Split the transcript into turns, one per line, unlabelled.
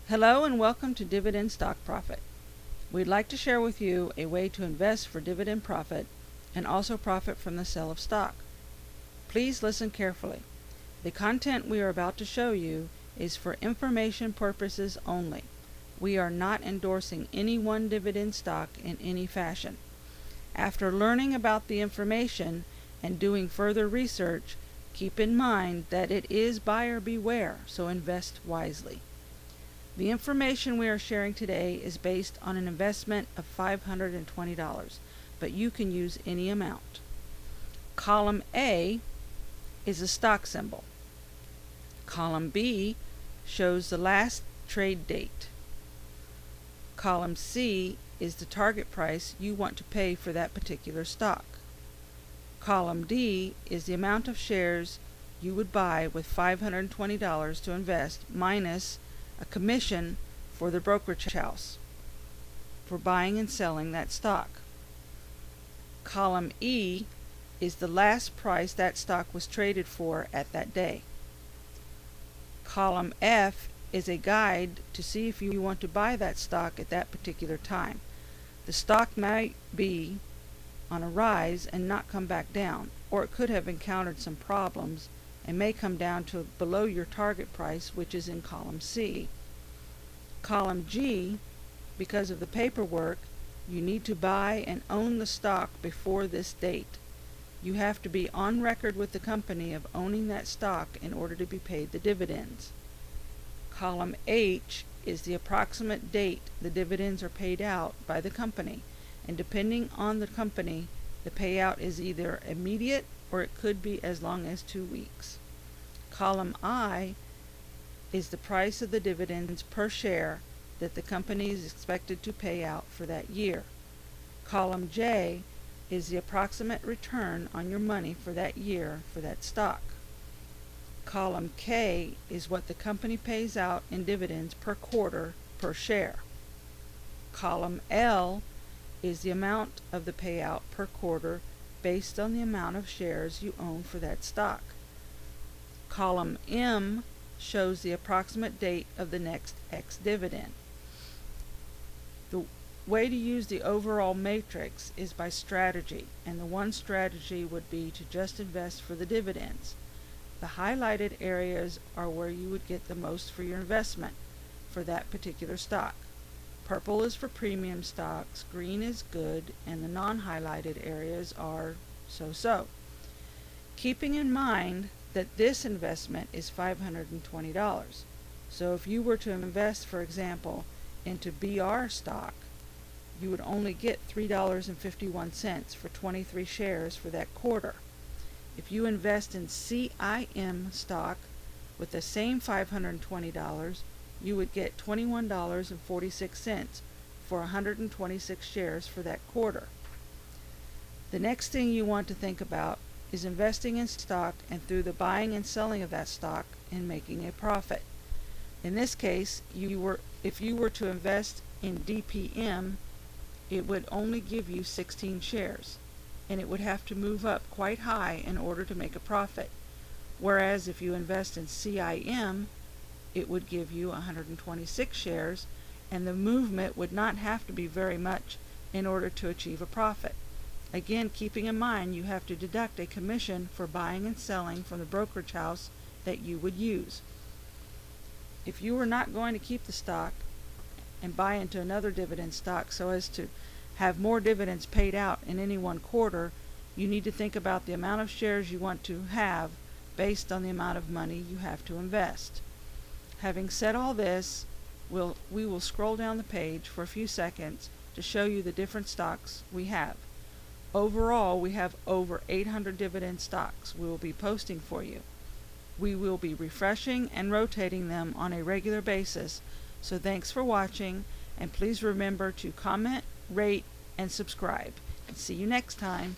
Hello and welcome to Dividend Stock Profit. We'd like to share with you a way to invest for dividend profit and also profit from the sale of stock. Please listen carefully. The content we are about to show you is for information purposes only. We are not endorsing any one dividend stock in any fashion. After learning about the information and doing further research, keep in mind that it is buyer beware, so invest wisely. The information we are sharing today is based on an investment of $520, but you can use any amount. Column A is a stock symbol. Column B shows the last trade date. Column C is the target price you want to pay for that particular stock. Column D is the amount of shares you would buy with $520 to invest minus a commission for the brokerage house for buying and selling that stock. Column E is the last price that stock was traded for at that day. Column F is a guide to see if you want to buy that stock at that particular time. The stock might be on a rise and not come back down, or it could have encountered some problems and may come down to below your target price, which is in column C. Column G, because of the paperwork, you need to buy and own the stock before this date. You have to be on record with the company of owning that stock in order to be paid the dividends. Column H is the approximate date the dividends are paid out by the company, and depending on the company, the payout is either immediate or it could be as long as 2 weeks. Column I is the price of the dividends per share that the company is expected to pay out for that year. Column J is the approximate return on your money for that year for that stock. Column K is what the company pays out in dividends per quarter per share. Column L is the amount of the payout per quarter based on the amount of shares you own for that stock. Column M shows the approximate date of the next ex-dividend. The way to use the overall matrix is by strategy, and the one strategy would be to just invest for the dividends. The highlighted areas are where you would get the most for your investment for that particular stock. Purple is for premium stocks, green is good, and the non-highlighted areas are so-so. Keeping in mind that this investment is $520. So if you were to invest, for example, into BR stock, you would only get $3.51 for 23 shares for that quarter. If you invest in CIM stock with the same $520, you would get $21.46 for 126 shares for that quarter. The next thing you want to think about is investing in stock and through the buying and selling of that stock and making a profit. In this case, if you were to invest in DPM, it would only give you 16 shares, and it would have to move up quite high in order to make a profit. Whereas if you invest in CIM, it would give you 126 shares, and the movement would not have to be very much in order to achieve a profit. Again, keeping in mind you have to deduct a commission for buying and selling from the brokerage house that you would use. If you were not going to keep the stock and buy into another dividend stock so as to have more dividends paid out in any one quarter, you need to think about the amount of shares you want to have based on the amount of money you have to invest. Having said all this, we will scroll down the page for a few seconds to show you the different stocks we have. Overall, we have over 800 dividend stocks we will be posting for you. We will be refreshing and rotating them on a regular basis, so thanks for watching, and please remember to comment, rate, and subscribe. And see you next time.